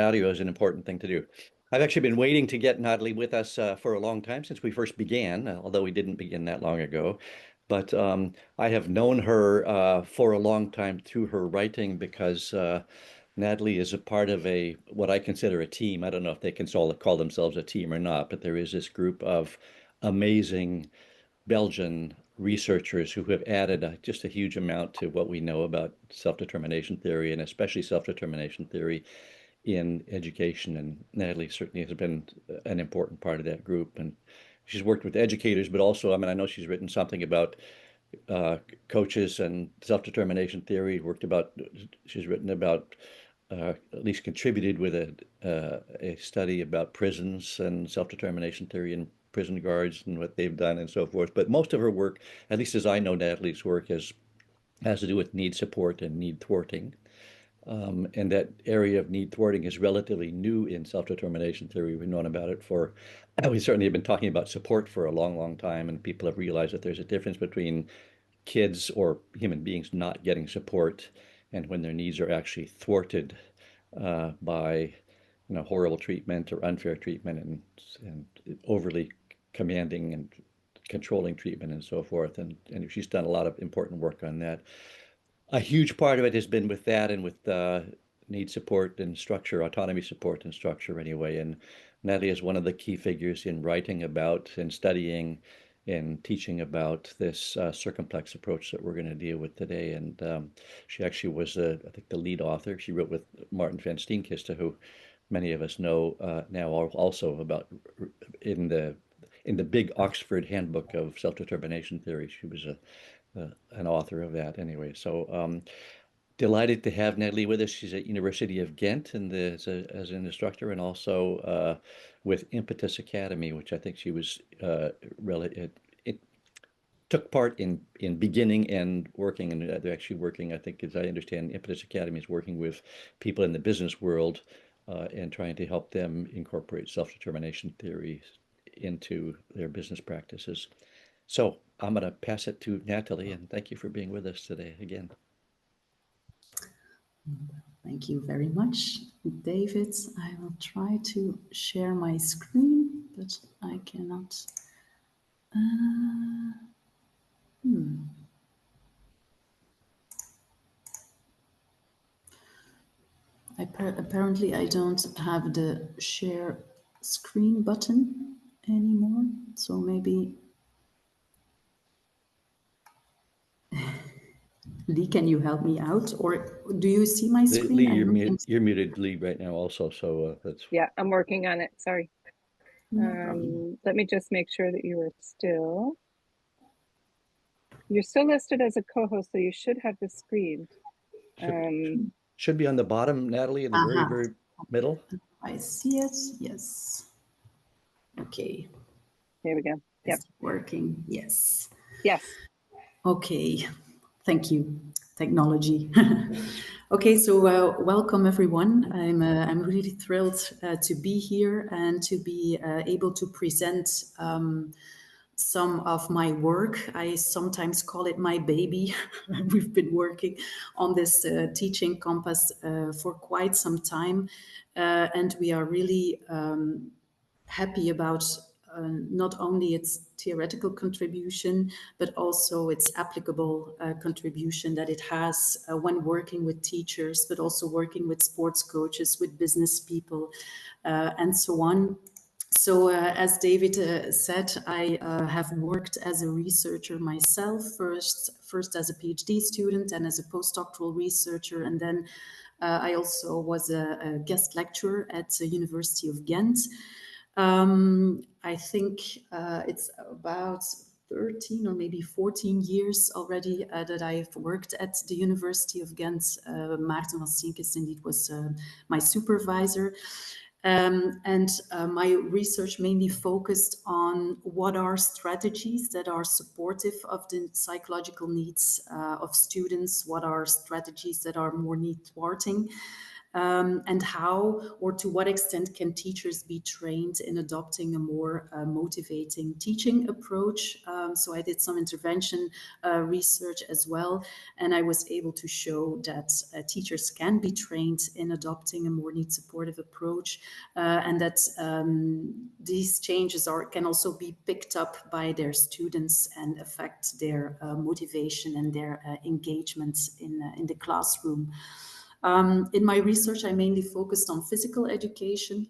audio is an important thing to do. I've actually been waiting to get Nathalie with us for a long time since we first began, although we didn't begin that long ago. But I have known her for a long time through her writing because Nathalie is a part of what I consider a team. I don't know if they can call themselves a team or not, but there is this group of amazing Belgian researchers who have added just a huge amount to what we know about self-determination theory, and especially self-determination theory in education. And Nathalie certainly has been an important part of that group. And she's worked with educators, but also, I mean, I know she's written something about coaches and self-determination theory, she's written about, at least contributed with a study about prisons and self-determination theory and prison guards and what they've done and so forth. But most of her work, at least as I know Nathalie's work, has to do with need support and need thwarting. And that area of need thwarting is relatively new in self-determination theory. We've known about it we certainly have been talking about support for a long, long time, and people have realized that there's a difference between kids or human beings not getting support and when their needs are actually thwarted by horrible treatment or unfair treatment and overly commanding and controlling treatment and so forth. And she's done a lot of important work on that. A huge part of it has been with that and with need support and structure, autonomy support and structure anyway. And Nathalie is one of the key figures in writing about and studying and teaching about this circumplex approach that we're going to deal with today. And she actually was, I think, the lead author. She wrote with Martin van Steenkiste, who many of us know now also about in the big Oxford Handbook of Self-Determination Theory. She was an author of that anyway. So delighted to have Nathalie with us. She's at University of Ghent as an instructor, and also with Impetus Academy, which I think she was it took part in beginning and working, and they're actually working, I think, as I understand, Impetus Academy is working with people in the business world and trying to help them incorporate self-determination theory into their business practices. So I'm going to pass it to Nathalie, and thank you for being with us today again. Thank you very much, David. I will try to share my screen, but I cannot. Apparently, I don't have the share screen button anymore, so maybe. Lee, can you help me out, or do you see my screen? Lee, you're muted, Lee, right now also, so that's... Yeah, I'm working on it, sorry. No let me just make sure that you're still listed as a co-host, so you should have the screen. Should be on the bottom, Nathalie, in the very, very middle. I see it, yes. Okay. There we go. Yep. It's working, yes. Yes. Okay, thank you, technology. Okay, so welcome everyone. I'm really thrilled to be here and to be able to present some of my work. I sometimes call it my baby. We've been working on this teaching compass for quite some time, and we are really happy about not only its theoretical contribution, but also its applicable contribution that it has when working with teachers, but also working with sports coaches, with business people, and so on. So as David said, I have worked as a researcher myself, first as a PhD student and as a postdoctoral researcher, and then I also was a guest lecturer at the University of Ghent. I think it's about 13 or maybe 14 years already that I've worked at the University of Ghent. Maarten van Steenkiste indeed was my supervisor. And my research mainly focused on what are strategies that are supportive of the psychological needs of students, what are strategies that are more need thwarting. and how or to what extent can teachers be trained in adopting a more motivating teaching approach. So I did some intervention research as well, and I was able to show that teachers can be trained in adopting a more need supportive approach, and that these changes can also be picked up by their students and affect their motivation and their engagement in the classroom. In my research, I mainly focused on physical education.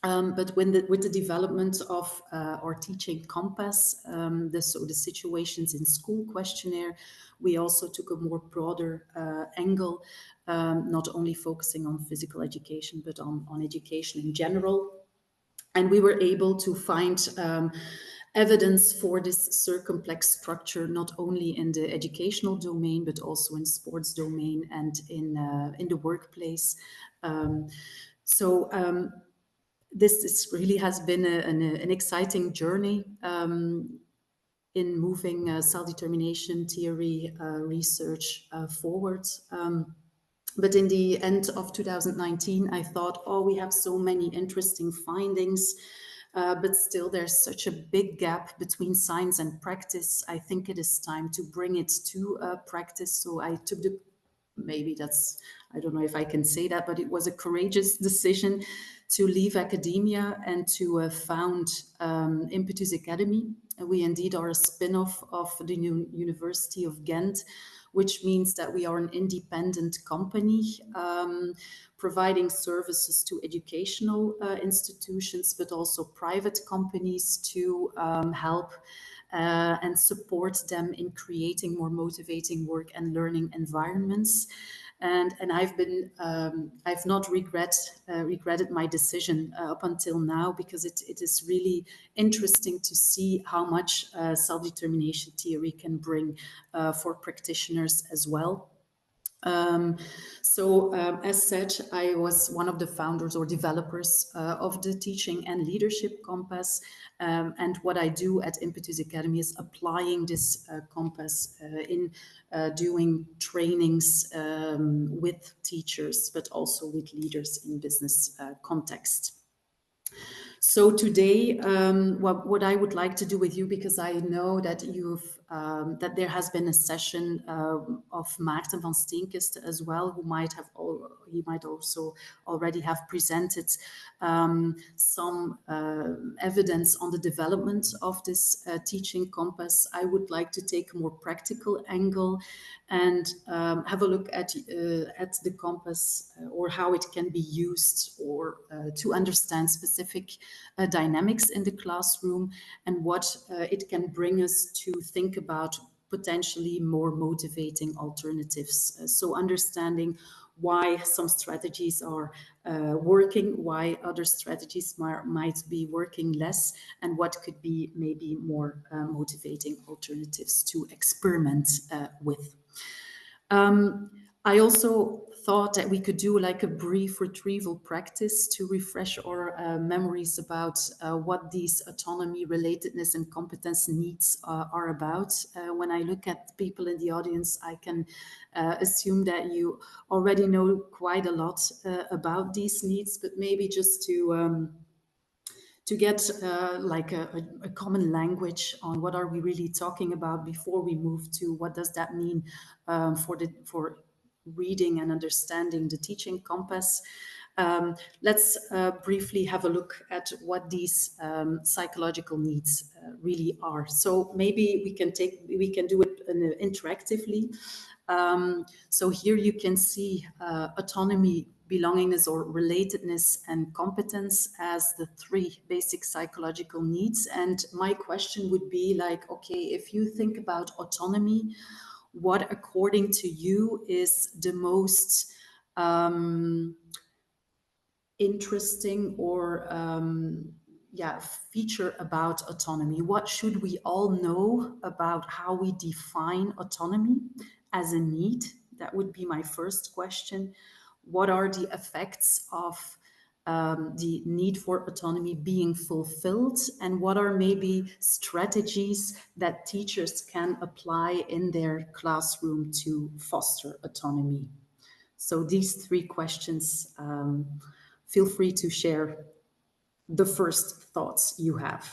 But with the development of our teaching compass, the situations in school questionnaire, we also took a more broader angle, not only focusing on physical education, but on education in general. And we were able to find evidence for this circumplex structure, not only in the educational domain, but also in sports domain and in the workplace. This really has been an exciting journey in moving self-determination theory research forward. But in the end of 2019, I thought, oh, we have so many interesting findings, but still there's such a big gap between science and practice. I think it is time to bring it to practice. So I took maybe that's, I don't know if I can say that, but it was a courageous decision to leave academia and to found Impetus Academy. We indeed are a spin-off of the new University of Ghent, which means that we are an independent company providing services to educational institutions, but also private companies to help and support them in creating more motivating work and learning environments. And I've not regretted my decision up until now, because it is really interesting to see how much self-determination theory can bring for practitioners as well. As said, I was one of the founders or developers of the Teaching and Leadership Compass. And what I do at Impetus Academy is applying this compass in doing trainings with teachers, but also with leaders in business context. So today, what I would like to do with you, because I know that that there has been a session of Maarten van Steenkist as well, he might also already have presented some evidence on the development of this teaching compass. I would like to take a more practical angle and have a look at the compass or how it can be used or to understand specific dynamics in the classroom, and what it can bring us to think about potentially more motivating alternatives. So understanding why some strategies are working, why other strategies might be working less, and what could be maybe more motivating alternatives to experiment with. I also thought that we could do like a brief retrieval practice to refresh our memories about what these autonomy, relatedness, and competence needs are about. When I look at people in the audience, I can assume that you already know quite a lot about these needs, but maybe just to get like a common language on what are we really talking about before we move to what does that mean for reading and understanding the teaching compass. Let's briefly have a look at what these psychological needs really are. So maybe we can do it interactively. So here you can see autonomy, belongingness or relatedness, and competence as the three basic psychological needs. And my question would be like, okay, if you think about autonomy, what according to you is the most interesting or feature about autonomy? What should we all know about how we define autonomy as a need? That would be my first question. What are the effects of the need for autonomy being fulfilled, and what are maybe strategies that teachers can apply in their classroom to foster autonomy? So these three questions, feel free to share the first thoughts you have.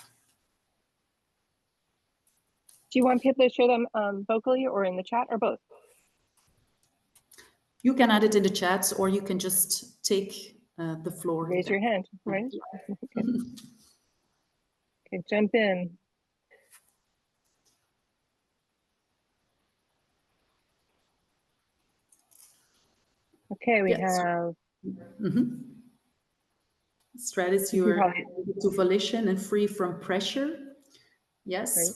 Do you want people to share them vocally or in the chat, or both? You can add it in the chat, or you can just take the floor. Raise your hand, right? Okay. Okay, jump in. Okay, we have strategy to volition and free from pressure. Yes. Right.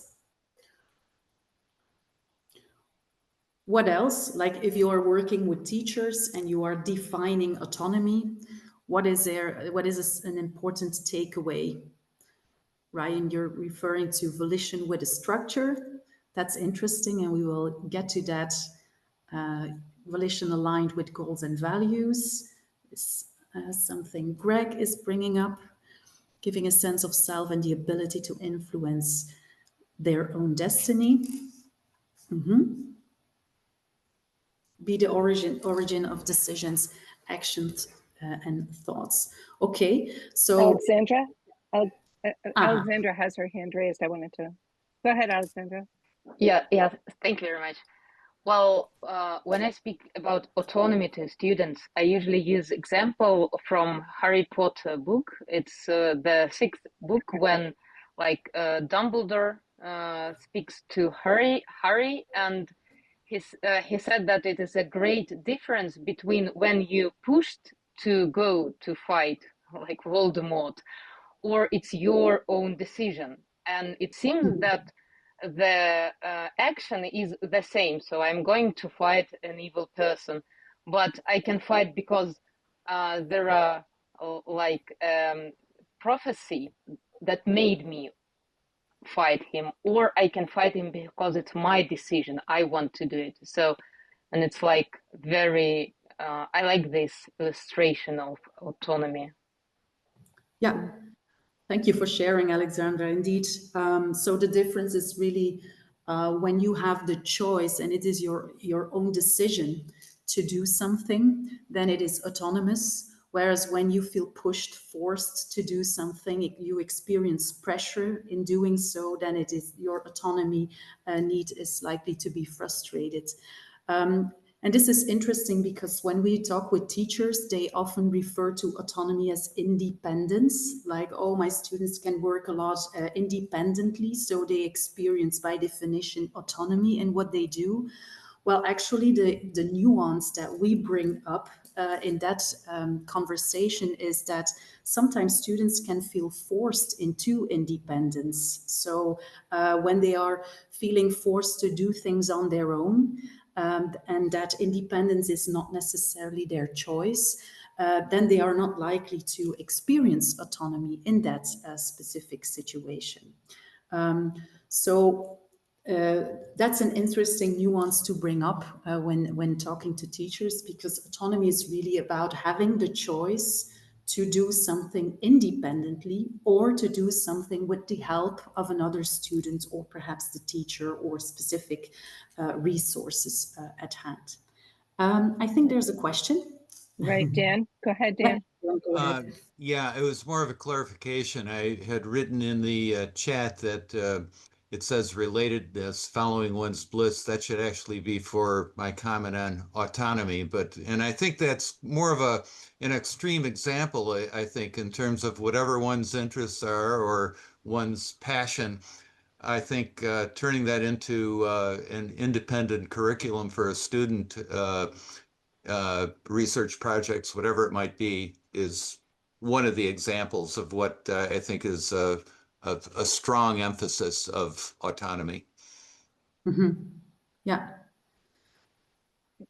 What else? Like if you are working with teachers and you are defining autonomy, what is an important takeaway? Ryan, you're referring to volition with a structure. That's interesting, and we will get to that. Volition aligned with goals and values is something Greg is bringing up, giving a sense of self and the ability to influence their own destiny. Be the origin of decisions, actions, and thoughts. Okay, so Alexandra, Alexandra has her hand raised. I wanted to go ahead, Alexandra. Yeah, thank you very much. Well, when I speak about autonomy to students, I usually use example from Harry Potter book. It's the 6th book when Dumbledore speaks to Harry, and he said that it is a great difference between when you pushed to go to fight like Voldemort, or it's your own decision. And it seems that the action is the same. So I'm going to fight an evil person, but I can fight because there are prophecy that made me fight him, or I can fight him because it's my decision. I want to do it. So, and it's like very, I like this illustration of autonomy. Yeah. Thank you for sharing, Alexandra. Indeed. So the difference is really when you have the choice and it is your own decision to do something, then it is autonomous. Whereas when you feel pushed, forced to do something, you experience pressure in doing so, then it is your autonomy need is likely to be frustrated. And this is interesting because when we talk with teachers, they often refer to autonomy as independence, like, oh, my students can work a lot independently, so they experience by definition autonomy in what they do. Well, actually, the nuance that we bring up in that conversation is that sometimes students can feel forced into independence. So when they are feeling forced to do things on their own, and that independence is not necessarily their choice, then they are not likely to experience autonomy in that specific situation. So that's an interesting nuance to bring up when talking to teachers, because autonomy is really about having the choice to do something independently or to do something with the help of another student or perhaps the teacher or specific resources at hand. I think there's a question. Right, Dan. Go ahead, Dan. Yeah, it was more of a clarification. I had written in the chat that it says relatedness following one's bliss. That should actually be for my comment on autonomy. And I think that's more of an extreme example, I think, in terms of whatever one's interests are or one's passion. I think turning that into an independent curriculum for a student, research projects, whatever it might be, is one of the examples of what I think is a strong emphasis of autonomy. Mm-hmm.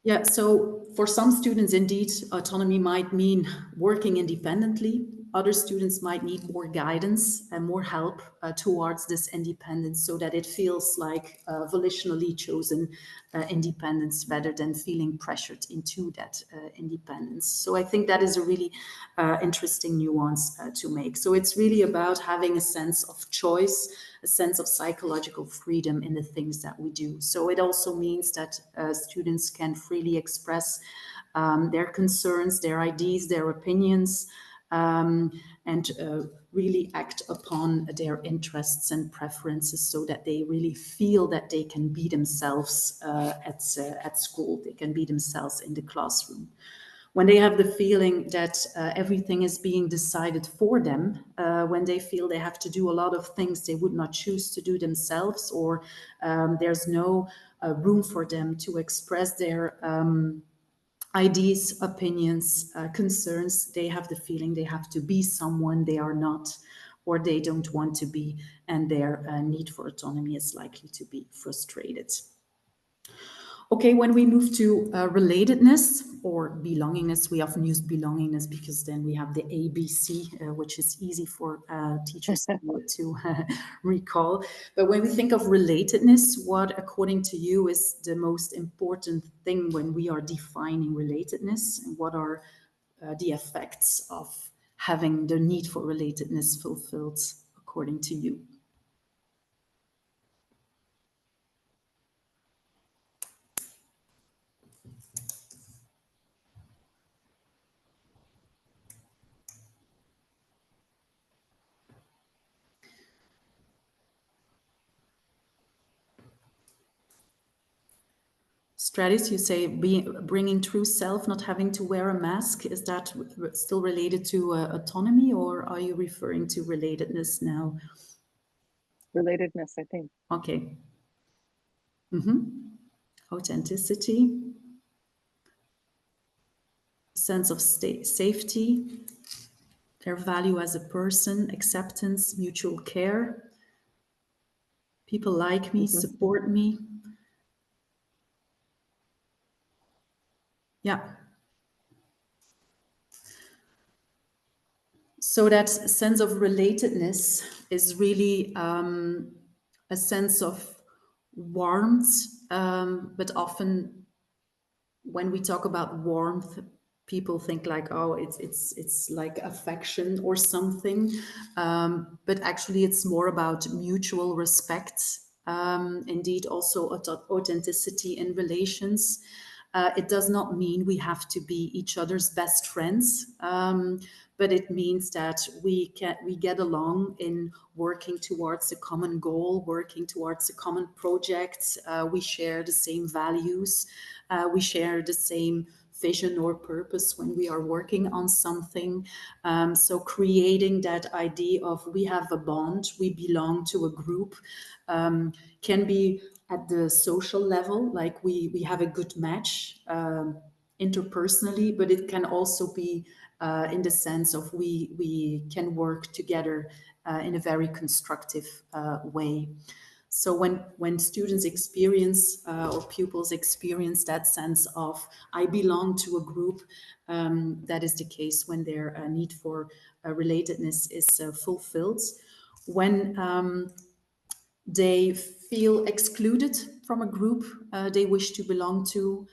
Yeah, so for some students, indeed, autonomy might mean working independently. Other students might need more guidance and more help towards this independence so that it feels like volitionally chosen independence rather than feeling pressured into that independence. So I think that is a really interesting nuance to make. So it's really about having a sense of choice, a sense of psychological freedom in the things that we do. So it also means that students can freely express their concerns, their ideas, their opinions, and really act upon their interests and preferences so that they really feel that they can be themselves at school, they can be themselves in the classroom. When they have the feeling that everything is being decided for them, when they feel they have to do a lot of things they would not choose to do themselves, or there's no room for them to express their ideas, opinions, concerns, they have the feeling they have to be someone they are not, or they don't want to be, and their need for autonomy is likely to be frustrated. Okay, when we move to relatedness or belongingness, we often use belongingness because then we have the ABC, which is easy for teachers to recall. But when we think of relatedness, what, according to you, is the most important thing when we are defining relatedness? And what are the effects of having the need for relatedness fulfilled, according to you? Stratis, you say bringing true self, not having to wear a mask. Is that still related to autonomy, or are you referring to relatedness now? Relatedness, I think. Okay. Authenticity, sense of safety, their value as a person, acceptance, mutual care. People like me, support me. Yeah. So that sense of relatedness is really a sense of warmth, but often when we talk about warmth, people think like, oh, it's like affection or something, but actually it's more about mutual respect. Indeed, also authenticity in relations. It does not mean we have to be each other's best friends, but it means that we get along in working towards a common goal, working towards a common project. We share the same values. We share the same vision or purpose when we are working on something. So creating that idea of we have a bond, we belong to a group, can be at the social level, like we have a good match interpersonally, but it can also be in the sense of we can work together in a very constructive way. So when students experience or pupils experience that sense of I belong to a group, that is the case when their need for relatedness is fulfilled. When they feel excluded from a group they wish to belong to,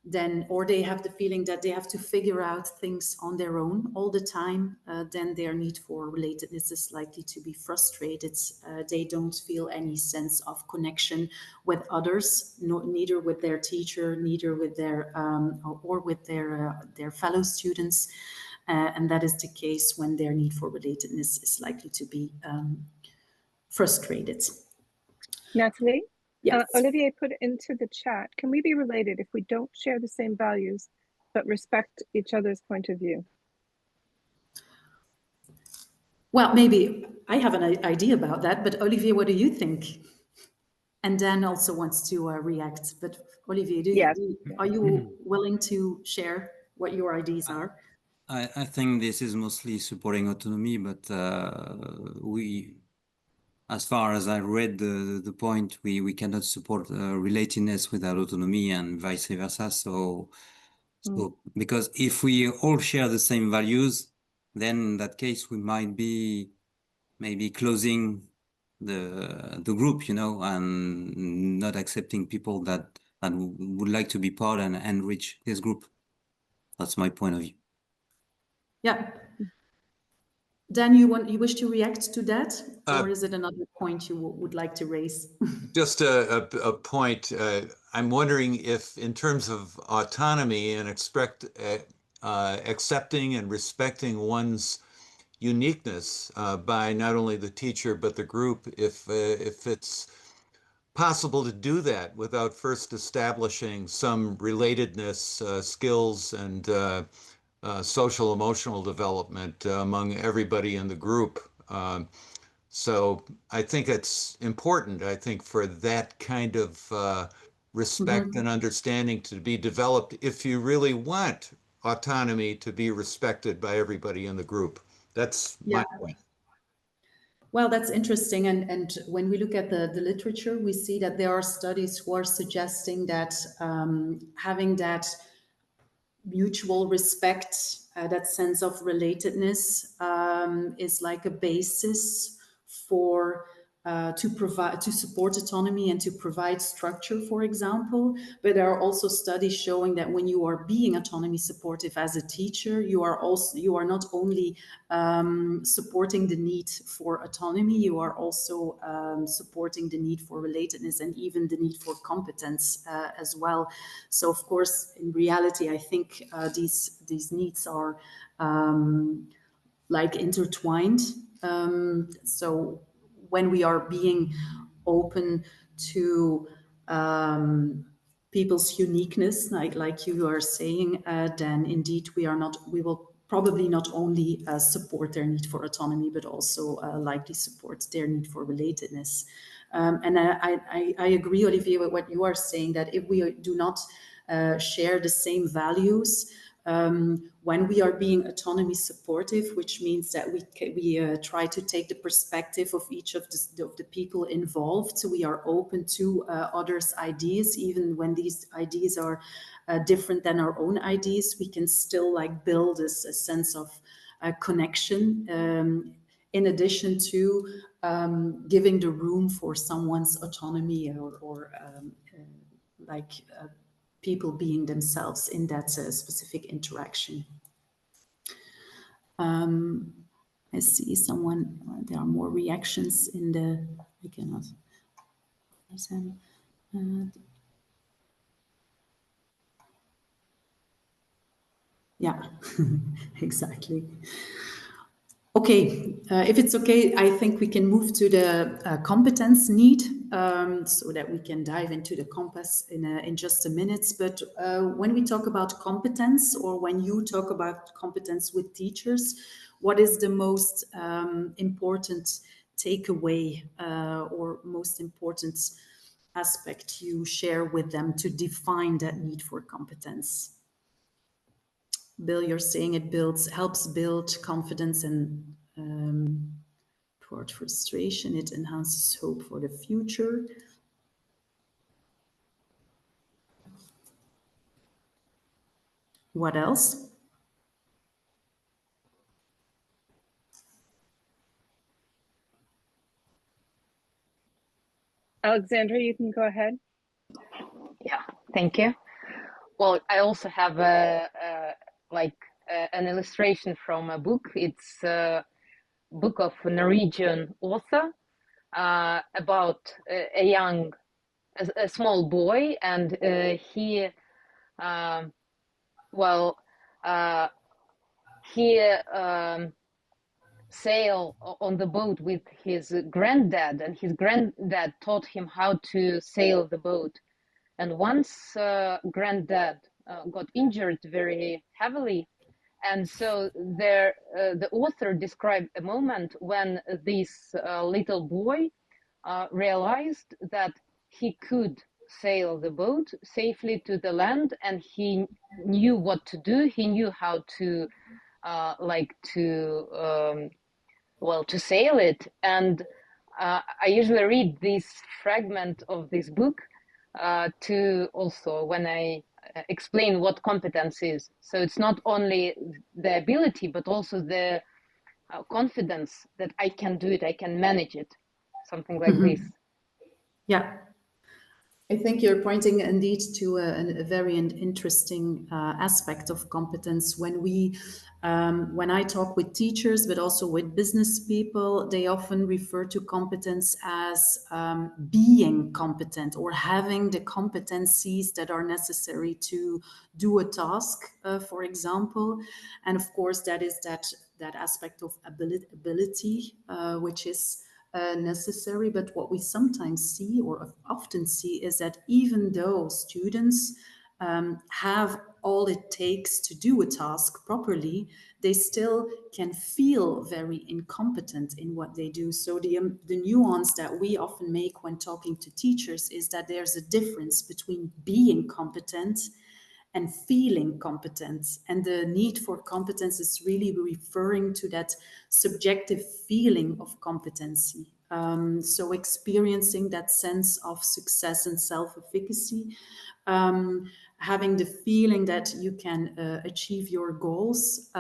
then, or they have the feeling that they have to figure out things on their own all the time, then their need for relatedness is likely to be frustrated. They don't feel any sense of connection with others, neither with their teacher, neither with their or with their fellow students, and that is the case when their need for relatedness is likely to be frustrated. Nathalie? Yes. Olivier put into the chat, can we be related if we don't share the same values, but respect each other's point of view? Well, maybe I have an idea about that, but Olivier, what do you think? And Dan also wants to react, but Olivier, are you willing to share what your ideas are? I think this is mostly supporting autonomy, but as far as I read the point, we cannot support relatedness without autonomy and vice versa. So because if we all share the same values, then in that case we might be maybe closing the group, and not accepting people that would like to be part and enrich this group. That's my point of view. Yeah. Dan, you wish to react to that, or is it another point you would like to raise? Just a point. I'm wondering if, in terms of autonomy and accepting and respecting one's uniqueness by not only the teacher but the group, if it's possible to do that without first establishing some relatedness, skills, and social emotional development among everybody in the group. So I think it's important, I think, for that kind of respect and understanding to be developed if you really want autonomy to be respected by everybody in the group. That's my point. Well, that's interesting. And when we look at the literature, we see that there are studies who are suggesting that having that mutual respect, that sense of relatedness is like a basis for to support autonomy and to provide structure, for example. But there are also studies showing that when you are being autonomy supportive as a teacher, you are not only supporting the need for autonomy, you are also supporting the need for relatedness and even the need for competence as well. So of course, in reality, I think these needs are like intertwined. So when we are being open to people's uniqueness, like you are saying, then indeed we will probably not only support their need for autonomy, but also likely support their need for relatedness. And I agree, Olivier, with what you are saying, that if we do not share the same values, when we are being autonomy supportive, which means that we try to take the perspective of each of the people involved. So we are open to others' ideas, even when these ideas are different than our own ideas. We can still like build a sense of connection, in addition to giving the room for someone's autonomy or people being themselves in that specific interaction. I see someone, there are more reactions in the, I cannot understand. Yeah, exactly. Okay, if it's okay, I think we can move to the competence need, so that we can dive into the compass in just a minute. But when we talk about competence, or when you talk about competence with teachers, what is the most important takeaway or most important aspect you share with them to define that need for competence? Bill, you're saying it helps build confidence and toward frustration. It enhances hope for the future. What else? Alexandra, you can go ahead. Yeah, thank you. Well, I also have an illustration from a book. It's a book of a Norwegian author about a small boy, and he sail on the boat with his granddad, and his granddad taught him how to sail the boat. And once granddad got injured very heavily, and so the author described a moment when this little boy realized that he could sail the boat safely to the land, and he knew what to do. He knew how to to sail it. And I usually read this fragment of this book to also when I explain what competence is. So it's not only the ability, but also the confidence that I can do it, I can manage it, something like this. Yeah. I think you're pointing indeed to a very interesting aspect of competence. When I talk with teachers, but also with business people, they often refer to competence as being competent or having the competencies that are necessary to do a task, for example. And of course, that is that aspect of ability, which is necessary. But what we sometimes see or often see is that even though students have all it takes to do a task properly, they still can feel very incompetent in what they do. So the nuance that we often make when talking to teachers is that there's a difference between being competent and feeling competent. And the need for competence is really referring to that subjective feeling of competency. So experiencing that sense of success and self-efficacy, having the feeling that you can achieve your goals.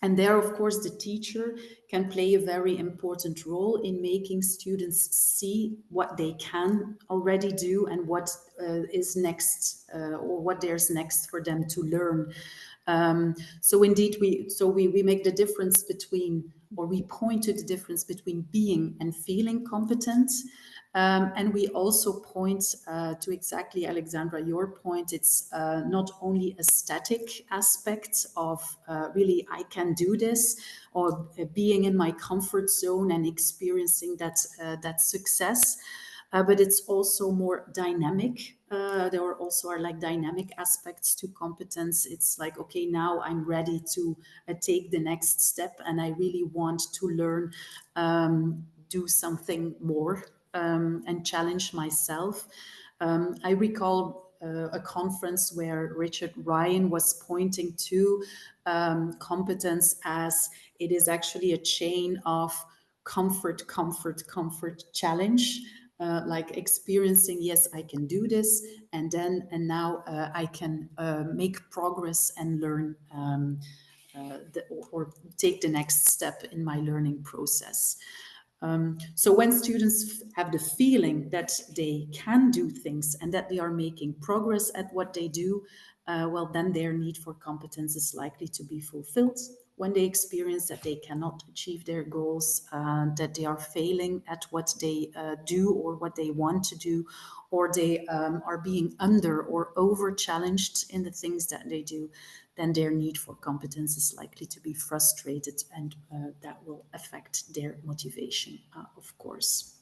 And there, of course, the teacher can play a very important role in making students see what they can already do and what is next, or what there's next for them to learn. So indeed, we make the difference between, or we point to the difference between being and feeling competent. And we also point to exactly, Alexandra, your point. It's not only a static aspect of really, I can do this, or being in my comfort zone and experiencing that success, but it's also more dynamic. There also are like dynamic aspects to competence. It's like, okay, now I'm ready to take the next step, and I really want to learn, do something more, and challenge myself. I recall a conference where Richard Ryan was pointing to competence as it is actually a chain of comfort, challenge. Like experiencing, yes, I can do this, and now I can make progress and learn, or take the next step in my learning process. So when students have the feeling that they can do things and that they are making progress at what they do, well, then their need for competence is likely to be fulfilled. When they experience that they cannot achieve their goals, that they are failing at what they do or what they want to do, or they are being under or over challenged in the things that they do, then their need for competence is likely to be frustrated, and that will affect their motivation, of course.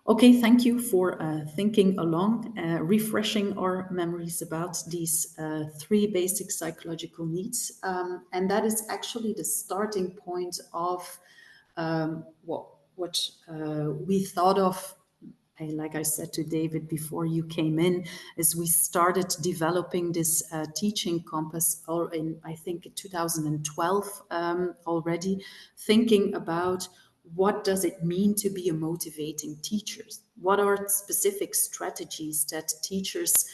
Okay, thank you for thinking along, refreshing our memories about these three basic psychological needs. And that is actually the starting point of what we thought of. Like I said to David before you came in, is we started developing this teaching compass in, I think, 2012 already, thinking about what does it mean to be a motivating teacher? What are specific strategies that teachers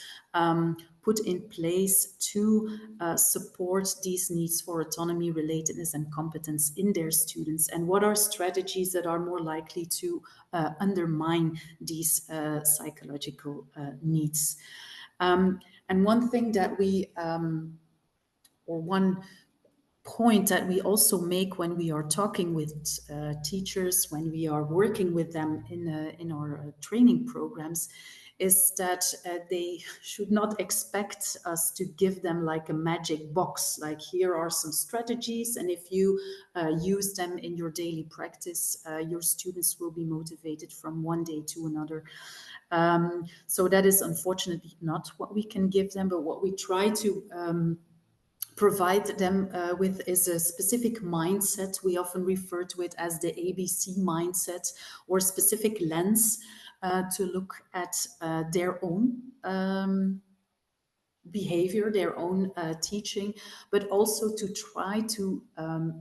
put in place to support these needs for autonomy, relatedness, and competence in their students? And what are strategies that are more likely to undermine these psychological needs? And one thing that we, or one point that we also make when we are talking with teachers, when we are working with them in our training programs, is that they should not expect us to give them like a magic box, like here are some strategies, and if you use them in your daily practice, your students will be motivated from one day to another. So that is unfortunately not what we can give them, but what we try to provide them with is a specific mindset. We often refer to it as the ABC mindset, or specific lens to look at their own behavior, their own teaching, but also to try to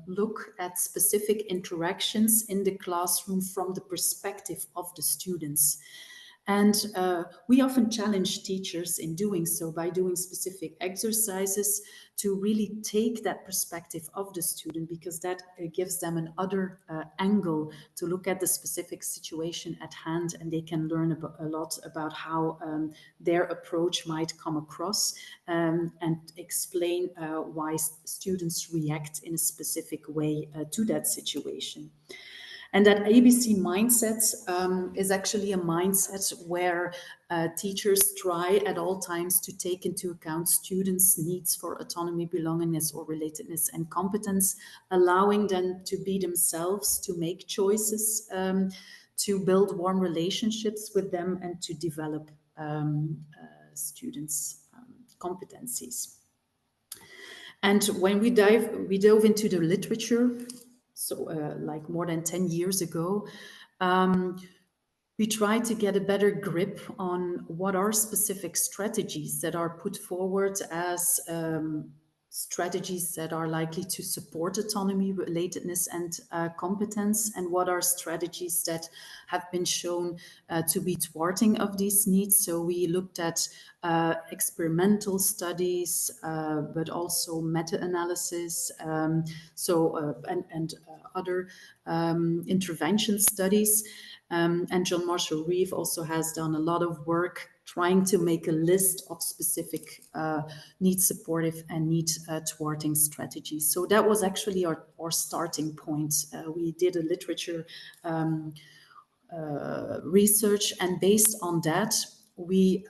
look at specific interactions in the classroom from the perspective of the students. And we often challenge teachers in doing so by doing specific exercises to really take that perspective of the student, because that gives them another angle to look at the specific situation at hand, and they can learn a lot about how their approach might come across, and explain why students react in a specific way to that situation. And that ABC mindset is actually a mindset where teachers try at all times to take into account students' needs for autonomy, belongingness, or relatedness and competence, allowing them to be themselves, to make choices, to build warm relationships with them, and to develop students' competencies. And when we dove into the literature, so like more than 10 years ago, we try to get a better grip on what are specific strategies that are put forward as strategies that are likely to support autonomy, relatedness, and competence, and what are strategies that have been shown to be thwarting of these needs. So we looked at experimental studies, but also meta-analysis, and other intervention studies. And John Marshall Reeve also has done a lot of work trying to make a list of specific need supportive and need thwarting strategies. So that was actually our starting point. We did a literature research, and based on that, we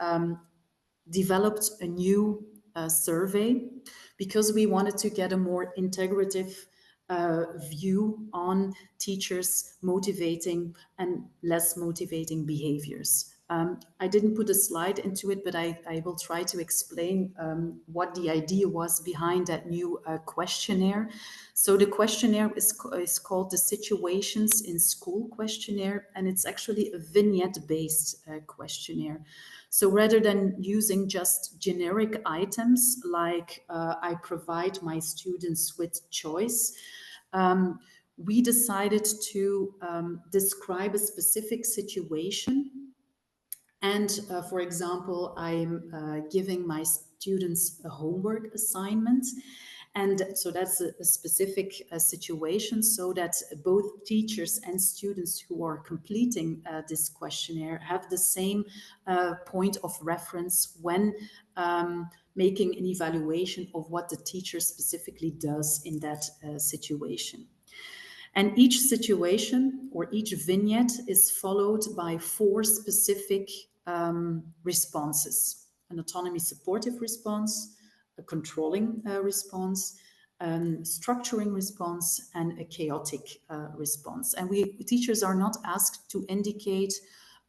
developed a new survey, because we wanted to get a more integrative view on teachers' motivating and less motivating behaviors. I didn't put a slide into it, but I will try to explain what the idea was behind that new questionnaire. So the questionnaire is called the Situations in School questionnaire, and it's actually a vignette-based questionnaire. So rather than using just generic items like I provide my students with choice, we decided to describe a specific situation. And for example, I'm giving my students a homework assignment. And so that's a specific situation, so that both teachers and students who are completing this questionnaire have the same point of reference when making an evaluation of what the teacher specifically does in that situation. And each situation or each vignette is followed by 4 specific responses: an autonomy supportive response, a controlling response, structuring response, and a chaotic response. And teachers are not asked to indicate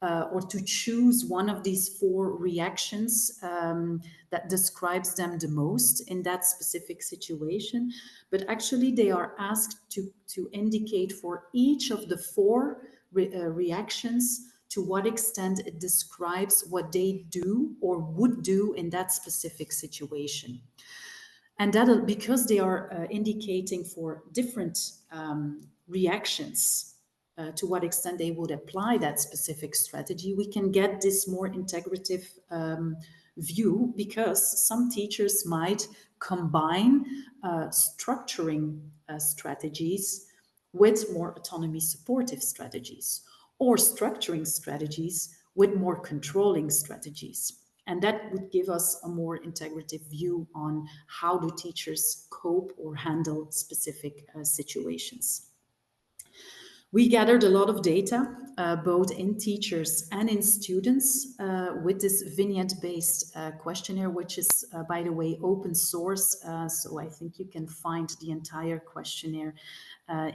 or to choose one of these 4 reactions that describes them the most in that specific situation, but actually they are asked to indicate for each of the 4 reactions to what extent it describes what they do or would do in that specific situation. And that, because they are indicating for different reactions, to what extent they would apply that specific strategy, we can get this more integrative view, because some teachers might combine structuring strategies with more autonomy supportive strategies, or structuring strategies with more controlling strategies. And that would give us a more integrative view on how do teachers cope or handle specific situations. We gathered a lot of data, both in teachers and in students, with this vignette-based questionnaire, which is, by the way, open source. So I think you can find the entire questionnaire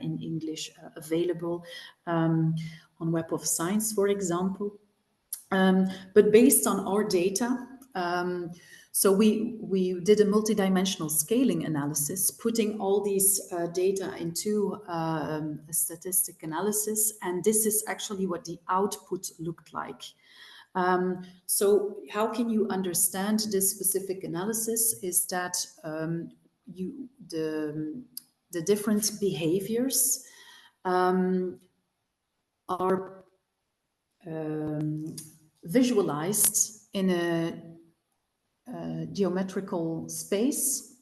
in English available on Web of Science, for example. But based on our data, so we did a multidimensional scaling analysis, putting all these data into a statistic analysis, and this is actually what the output looked like. So how can you understand this specific analysis is that the different behaviors are visualized in a geometrical space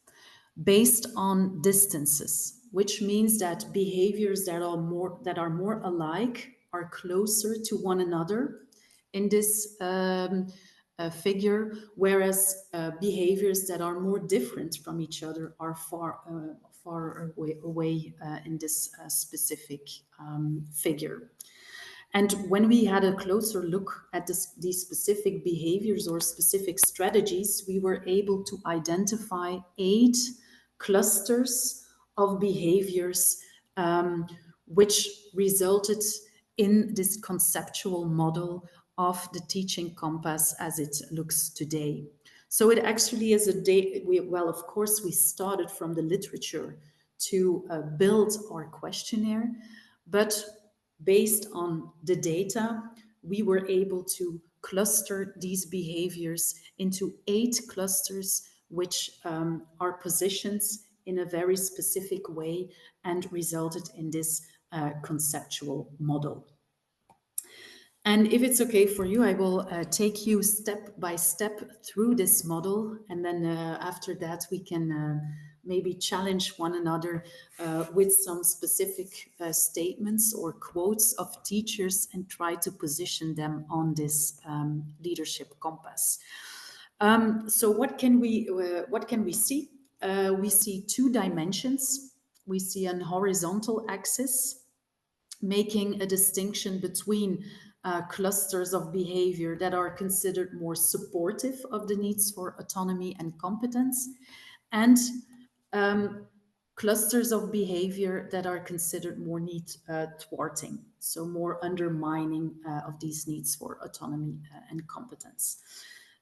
based on distances, which means that behaviors that are more alike are closer to one another in this figure, whereas behaviors that are more different from each other are far away in this specific figure. And when we had a closer look at these specific behaviors or specific strategies, we were able to identify 8 clusters of behaviors, which resulted in this conceptual model of the teaching compass as it looks today. So it actually is well, of course, we started from the literature to build our questionnaire, but based on the data, we were able to cluster these behaviors into 8 clusters, which are positioned in a very specific way and resulted in this conceptual model. And if it's okay for you, I will take you step by step through this model. And then after that, we can maybe challenge one another with some specific statements or quotes of teachers and try to position them on this leadership compass. So what can we see? We see 2 dimensions. We see an horizontal axis, making a distinction between clusters of behavior that are considered more supportive of the needs for autonomy and competence, and clusters of behavior that are considered more need thwarting, so more undermining of these needs for autonomy and competence.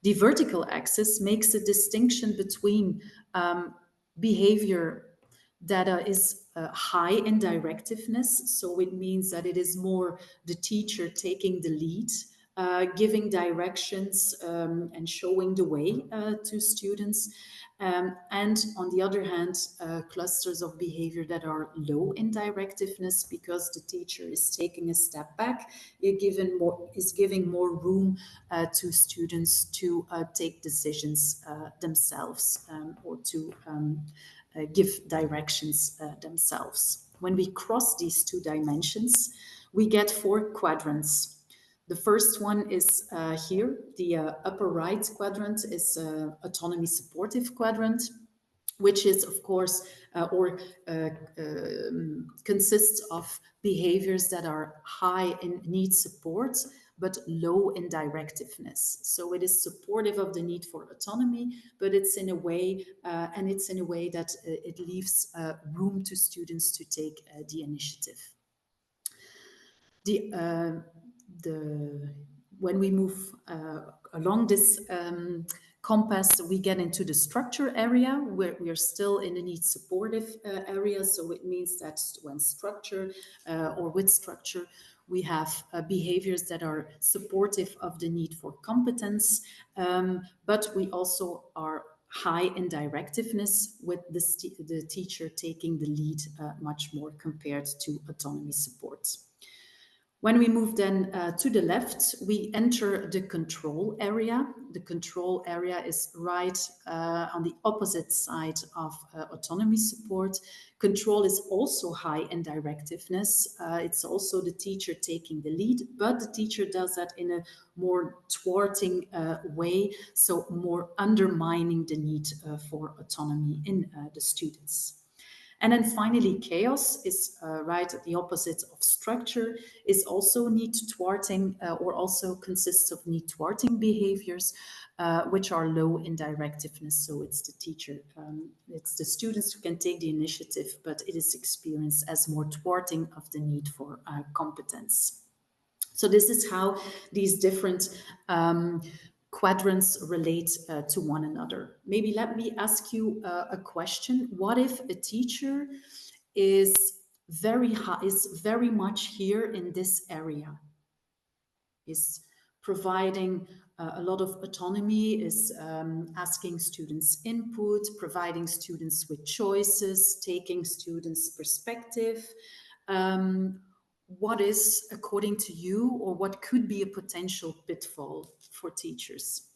The vertical axis makes a distinction between behavior that is high in directiveness, so it means that it is more the teacher taking the lead, giving directions and showing the way to students. And on the other hand, clusters of behavior that are low in directiveness, because the teacher is taking a step back, is giving more room to students to take decisions themselves or to give directions themselves. When we cross these 2 dimensions, we get 4 quadrants. The first one is here. The upper right quadrant is autonomy supportive quadrant, which is, of course, consists of behaviors that are high in need support, but low in directiveness. So it is supportive of the need for autonomy, but it's in a way, that it leaves room to students to take the initiative. When we move along this compass, we get into the structure area, where we are still in the need supportive area. So it means that when structure or with structure, we have behaviors that are supportive of the need for competence, but we also are high in directiveness, with the teacher taking the lead much more compared to autonomy support. When we move then to the left, we enter the control area. The control area is right on the opposite side of autonomy support. Control is also high in directiveness. It's also the teacher taking the lead, but the teacher does that in a more thwarting way, so more undermining the need for autonomy in the students. And then finally, chaos is right at the opposite of structure, is also need thwarting or also consists of need thwarting behaviors, which are low in directiveness. So it's the teacher, it's the students who can take the initiative, but it is experienced as more thwarting of the need for competence. So this is how these different quadrants relate to one another. Maybe let me ask you a question. What if a teacher is very much here in this area, is providing a lot of autonomy, is asking students input, providing students with choices, taking students' perspective. what is, according to you, or what could be a potential pitfall for teachers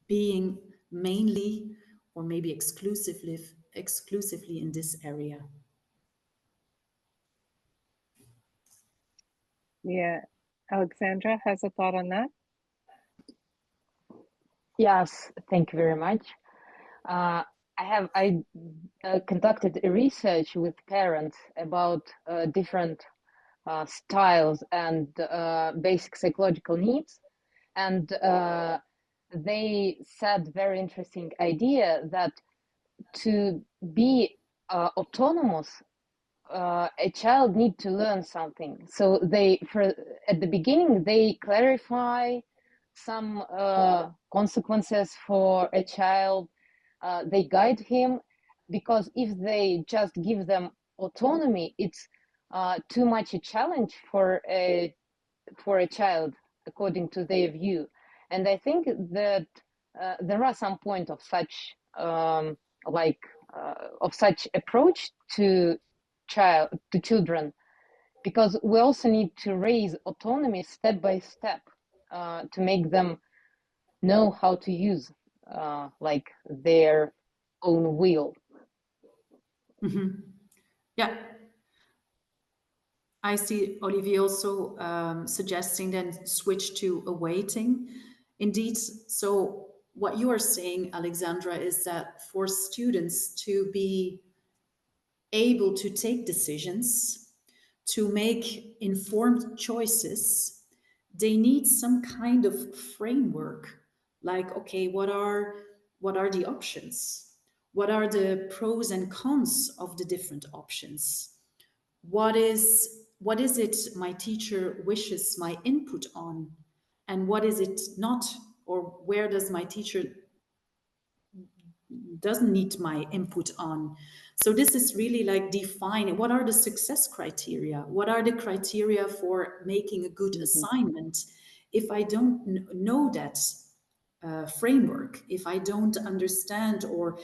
being mainly or maybe exclusively in this area? Yeah, Alexandra has a thought on that. Yes, thank you very much. I conducted a research with parents about different styles and basic psychological needs, and they said very interesting idea that to be autonomous, a child need to learn something. So at the beginning they clarify some consequences for a child. They guide him, because if they just give them autonomy, it's too much a challenge for a child, according to their view. And I think that there are some point of such of such approach to children, because we also need to raise autonomy step by step to make them know how to use their own will. Mm-hmm. Yeah. I see Olivier also suggesting then switch to awaiting. Indeed, so what you are saying, Alexandra, is that for students to be able to take decisions, to make informed choices, they need some kind of framework. Like, okay, what are the options? What are the pros and cons of the different options? What is it my teacher wishes my input on, and what is it not, or where does my teacher doesn't need my input on? So this is really like defining what are the success criteria, what are the criteria for making a good assignment. If I don't know that framework, if I don't understand or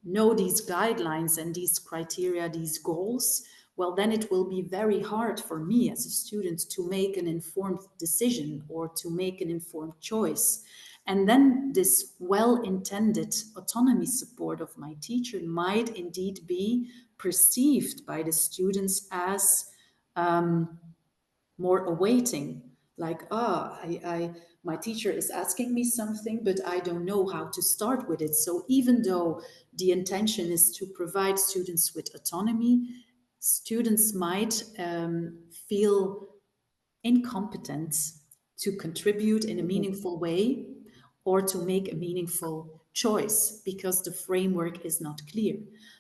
know these guidelines and these criteria, these goals, well, then it will be very hard for me as a student to make an informed decision or to make an informed choice. And then this well-intended autonomy support of my teacher might indeed be perceived by the students as more awaiting, like, my teacher is asking me something, but I don't know how to start with it. So even though the intention is to provide students with autonomy, students might feel incompetent to contribute in a meaningful way or to make a meaningful choice because the framework is not clear.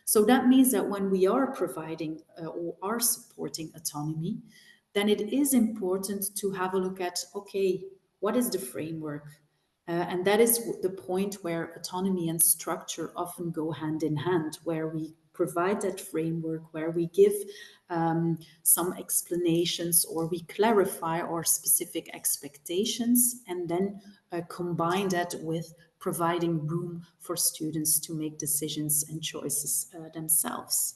So that means that when we are providing or are supporting autonomy, then it is important to have a look at, okay, what is the framework? And that is the point where autonomy and structure often go hand in hand, where we provide that framework, where we give some explanations or we clarify our specific expectations, and then combine that with providing room for students to make decisions and choices themselves.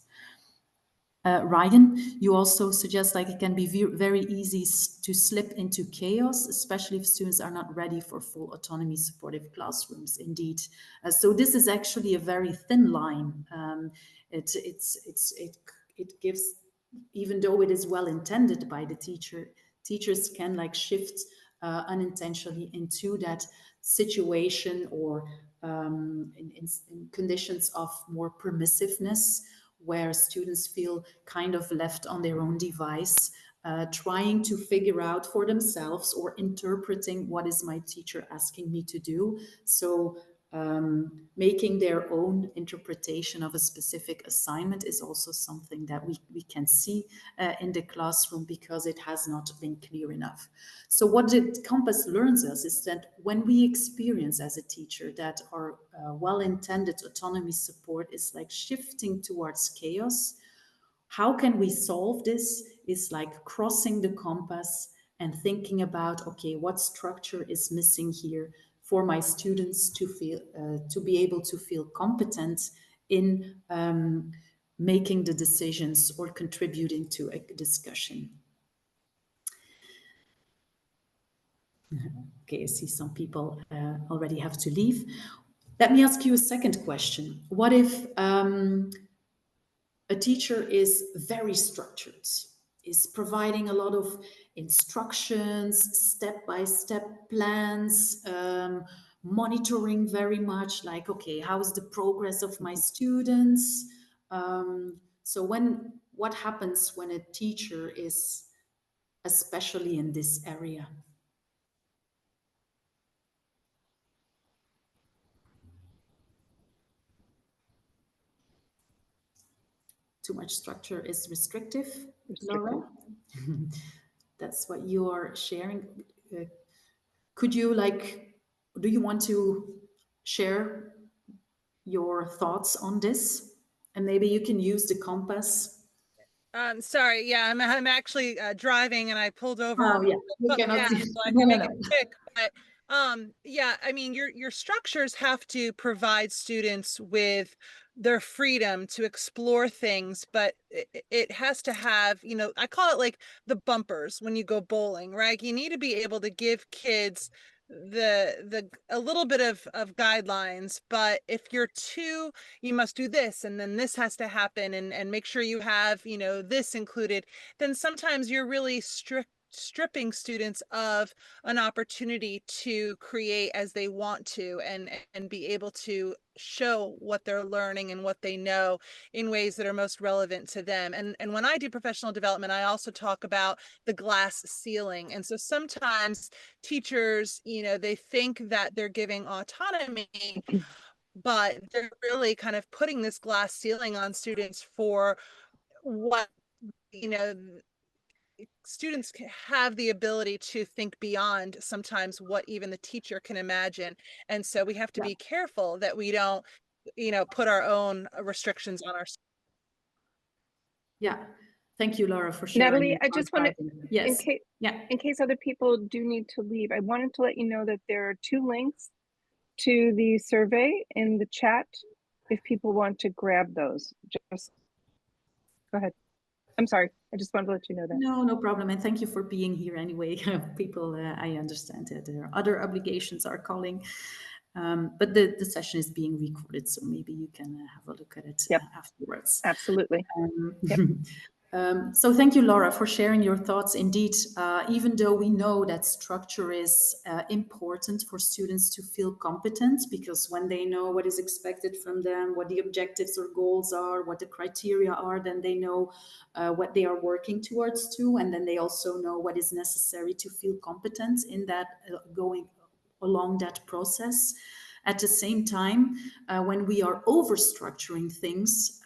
Ryan, you also suggest like it can be very easy to slip into chaos, especially if students are not ready for full autonomy supportive classrooms. Indeed. So this is actually a very thin line. It gives, even though it is well intended by the teacher, teachers can like shift unintentionally into that situation or in conditions of more permissiveness, where students feel kind of left on their own device, trying to figure out for themselves or interpreting what is my teacher asking me to do. So making their own interpretation of a specific assignment is also something that we can see in the classroom because it has not been clear enough. So what the Compass learns us is that when we experience as a teacher that our well-intended autonomy support is like shifting towards chaos, how can we solve this? Is like crossing the compass and thinking about, okay, what structure is missing here for my students to feel, to be able to feel competent in making the decisions or contributing to a discussion. Okay, I see some people already have to leave. Let me ask you a second question. What if a teacher is very structured, is providing a lot of instructions, step-by-step plans, monitoring very much, like, okay, how is the progress of my students? So what happens when a teacher is especially in this area? Too much structure is restrictive, Laura? That's what you are sharing. Could you do you want to share your thoughts on this? And maybe you can use the compass. Sorry, yeah, I'm actually driving and I pulled over. Oh yeah, you cannot Yeah, see. so I can make it quick, but yeah, I mean your structures have to provide students with their freedom to explore things, but it has to have, you know, I call it like the bumpers when you go bowling, right? You need to be able to give kids the a little bit of guidelines, but if you're too, you must do this and then this has to happen and make sure you have, you know, this included, then sometimes you're really stripping students of an opportunity to create as they want to and be able to show what they're learning and what they know in ways that are most relevant to them. And when I do professional development, I also talk about the glass ceiling. And so sometimes teachers, you know, they think that they're giving autonomy, but they're really kind of putting this glass ceiling on students for what, you know, students have the ability to think beyond sometimes what even the teacher can imagine. And so we have to be careful that we don't, you know, put our own restrictions on ourselves. Yeah. Thank you, Laura, for sharing. Nathalie, I just want to, yes, in case other people do need to leave, I wanted to let you know that there are 2 links to the survey in the chat if people want to grab those. Just go ahead. I'm sorry. I just wanted to let you know that. No problem. And thank you for being here anyway. People, I understand that there are other obligations are calling, but the session is being recorded, so maybe you can have a look at it afterwards. Absolutely. So thank you, Laura, for sharing your thoughts. Indeed, even though we know that structure is important for students to feel competent, because when they know what is expected from them, what the objectives or goals are, what the criteria are, then they know what they are working towards too, and then they also know what is necessary to feel competent in that going along that process. At the same time, when we are over-structuring things,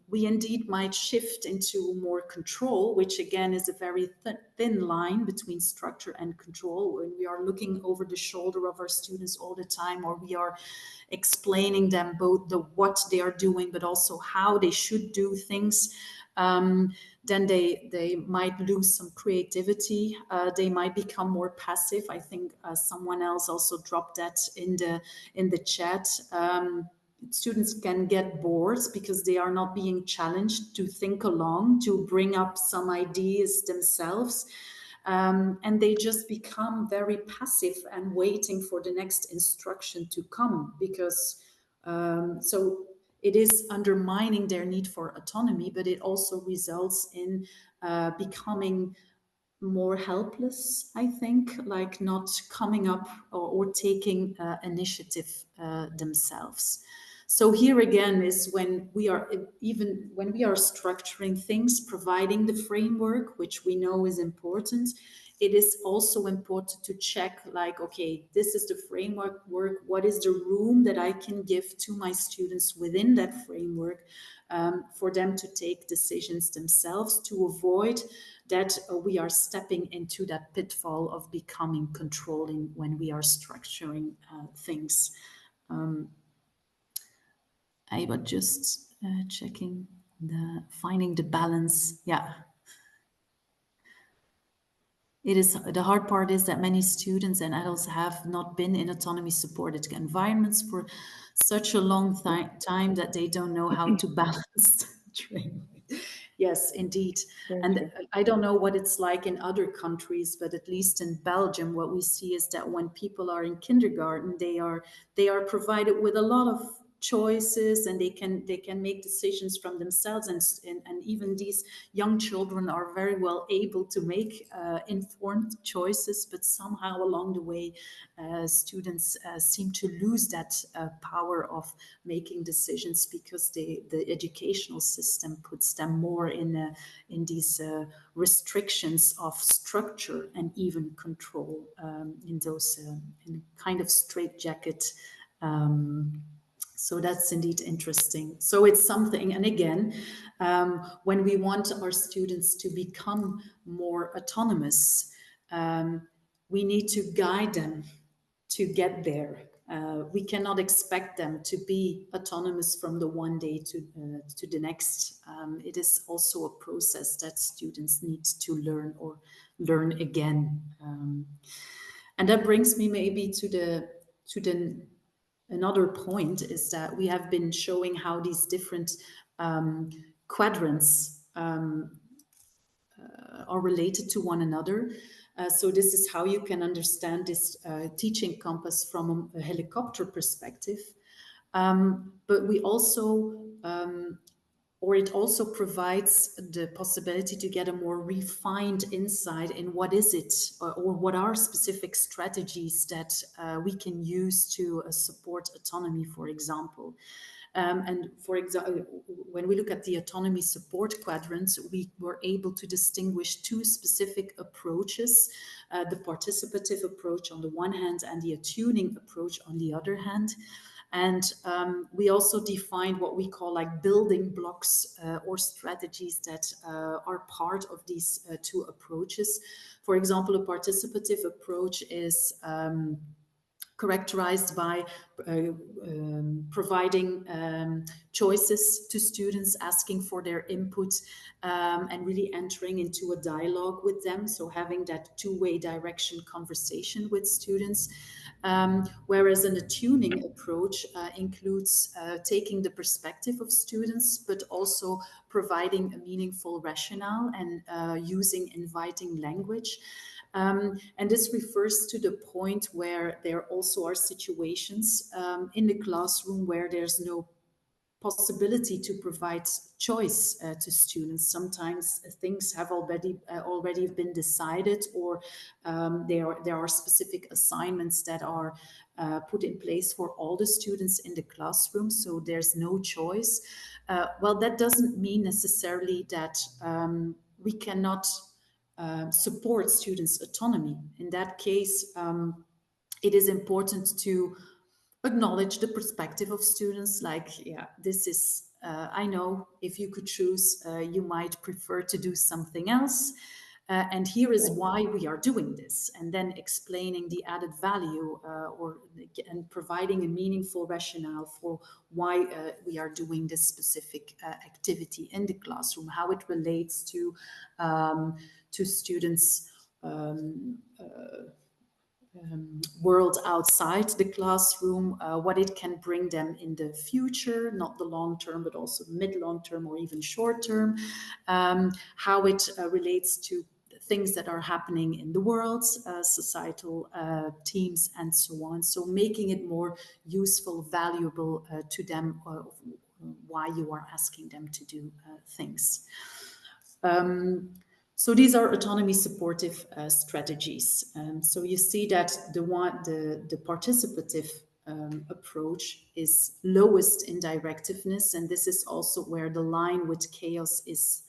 we indeed might shift into more control, which again is a very thin line between structure and control. When we are looking over the shoulder of our students all the time, or we are explaining them both the what they are doing, but also how they should do things, then they might lose some creativity. They might become more passive. I think someone else also dropped that in the chat. Students can get bored because they are not being challenged to think along, to bring up some ideas themselves. And they just become very passive and waiting for the next instruction to come, because so it is undermining their need for autonomy, but it also results in becoming more helpless, I think, like not coming up or taking initiative themselves. So here again is when we are structuring things, providing the framework, which we know is important. It is also important to check, like, okay, this is the framework. What is the room that I can give to my students within that framework for them to take decisions themselves, to avoid that we are stepping into that pitfall of becoming controlling when we are structuring things. I was just checking finding the balance. Yeah. It is the hard part is that many students and adults have not been in autonomy supported environments for such a long time that they don't know how to balance training. Yes, indeed. Very And true. I don't know what it's like in other countries, but at least in Belgium, what we see is that when people are in kindergarten, they are provided with a lot of choices, and they can make decisions from themselves, and even these young children are very well able to make informed choices, but somehow along the way students seem to lose that power of making decisions, because the educational system puts them more in these restrictions of structure and even control, in those in kind of straitjacket. So that's indeed interesting. So it's something, and again, when we want our students to become more autonomous, we need to guide them to get there. We cannot expect them to be autonomous from the one day to the next. It is also a process that students need to learn or learn again. And that brings me maybe to the another point, is that we have been showing how these different quadrants are related to one another. So this is how you can understand this teaching compass from a helicopter perspective. But we also, or it also provides the possibility to get a more refined insight in what is it, or what are specific strategies that we can use to support autonomy, for example. And for example, when we look at the autonomy support quadrants, we were able to distinguish two specific approaches, the participative approach on the one hand and the attuning approach on the other hand. And we also defined what we call like building blocks or strategies that are part of these two approaches. For example, a participative approach is characterized by providing choices to students, asking for their input, and really entering into a dialogue with them. So having that two-way direction conversation with students. Whereas an attuning approach includes taking the perspective of students, but also providing a meaningful rationale and using inviting language. And this refers to the point where there also are situations in the classroom where there's no possibility to provide choice to students. Sometimes things have already been decided, or there are specific assignments that are put in place for all the students in the classroom, so there's no choice. Well, that doesn't mean necessarily that we cannot support students' autonomy. In that case, it is important to acknowledge the perspective of students, like, yeah, this is, I know if you could choose, you might prefer to do something else. And here is why we are doing this, and then explaining the added value and providing a meaningful rationale for why we are doing this specific activity in the classroom, how it relates to students' world outside the classroom, what it can bring them in the future, not the long term, but also mid-long term or even short term, how it relates to things that are happening in the world, societal themes, and so on. So making it more useful, valuable to them, why you are asking them to do things. So these are autonomy supportive strategies. So you see that the participative approach is lowest in directiveness, and this is also where the line with chaos is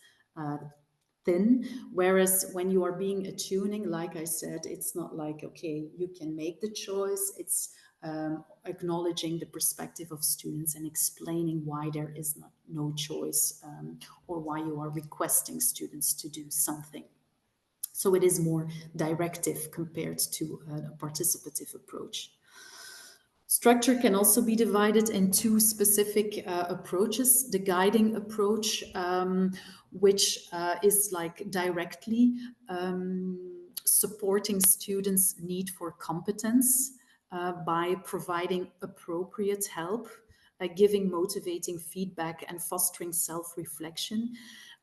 thin. Whereas when you are being attuning, like I said, it's not like, okay, you can make the choice. It's acknowledging the perspective of students and explaining why there is no choice, or why you are requesting students to do something. So it is more directive compared to a participative approach. Structure can also be divided in two specific approaches. The guiding approach, which is like directly supporting students' need for competence by providing appropriate help, giving motivating feedback, and fostering self-reflection.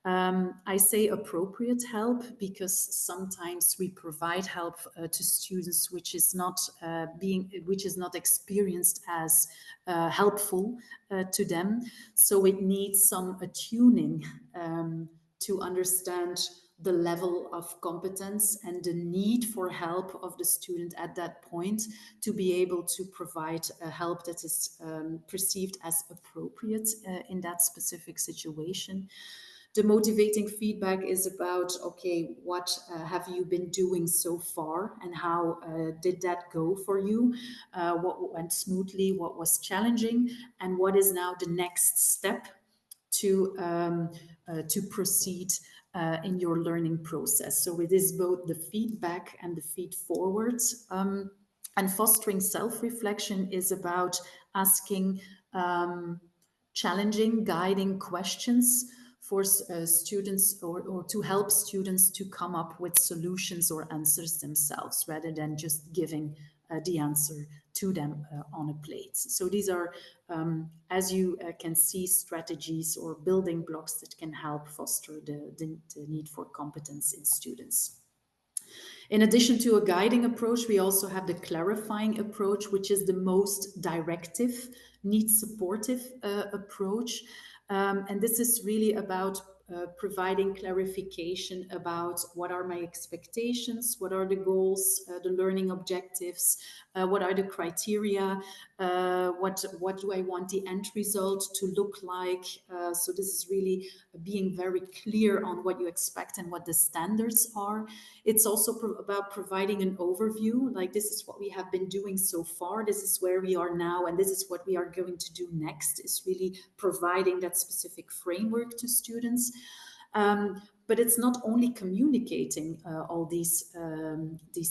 I say appropriate help because sometimes we provide help to students which is not experienced as helpful to them. So it needs some attuning to understand the level of competence and the need for help of the student at that point to be able to provide help that is perceived as appropriate in that specific situation. The motivating feedback is about, okay, what have you been doing so far and how did that go for you? What went smoothly, what was challenging, and what is now the next step to proceed in your learning process. So it is both the feedback and the feed forward. And fostering self-reflection is about asking challenging, guiding questions for students or to help students to come up with solutions or answers themselves rather than just giving the answer to them on a plate. So these are, as you can see, strategies or building blocks that can help foster the need for competence in students. In addition to a guiding approach, we also have the clarifying approach, which is the most directive, needs supportive approach. And this is really about providing clarification about what are my expectations, what are the goals, the learning objectives, what are the criteria, what do I want the end result to look like. So this is really being very clear on what you expect and what the standards are. It's also about providing an overview, like this is what we have been doing so far, this is where we are now, and this is what we are going to do next, is really providing that specific framework to students. But it's not only communicating all these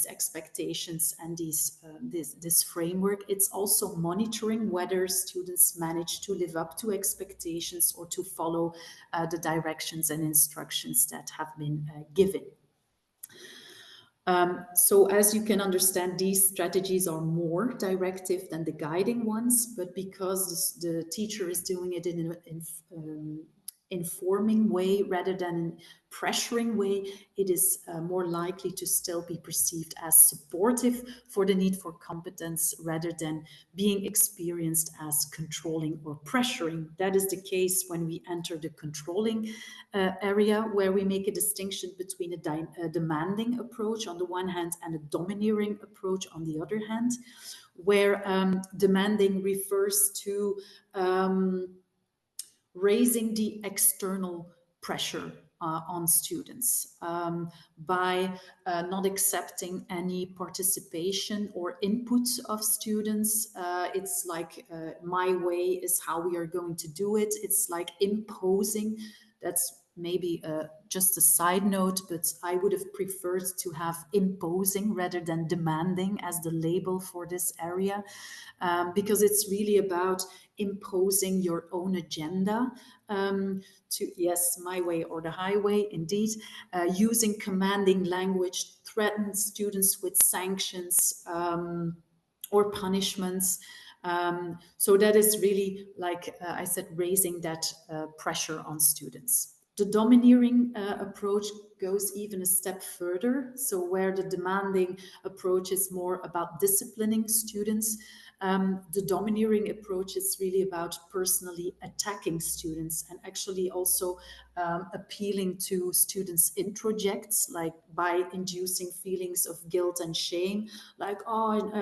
expectations and this framework, it's also monitoring whether students manage to live up to expectations or to follow the directions and instructions that have been given. So as you can understand, these strategies are more directive than the guiding ones, but because the teacher is doing it in an informing way rather than in pressuring way, it is more likely to still be perceived as supportive for the need for competence rather than being experienced as controlling or pressuring. That is the case when we enter the controlling area, where we make a distinction between a demanding approach on the one hand and a domineering approach on the other hand, where demanding refers to raising the external pressure on students by not accepting any participation or input of students. It's like my way is how we are going to do it. It's like imposing. That's maybe just a side note, but I would have preferred to have imposing rather than demanding as the label for this area, because it's really about imposing your own agenda to, yes, my way or the highway, indeed, using commanding language, threaten students with sanctions or punishments. So that is really, like I said, raising that pressure on students. The domineering approach goes even a step further. So where the demanding approach is more about disciplining students, the domineering approach is really about personally attacking students and actually also appealing to students' introjects, like by inducing feelings of guilt and shame, like, oh,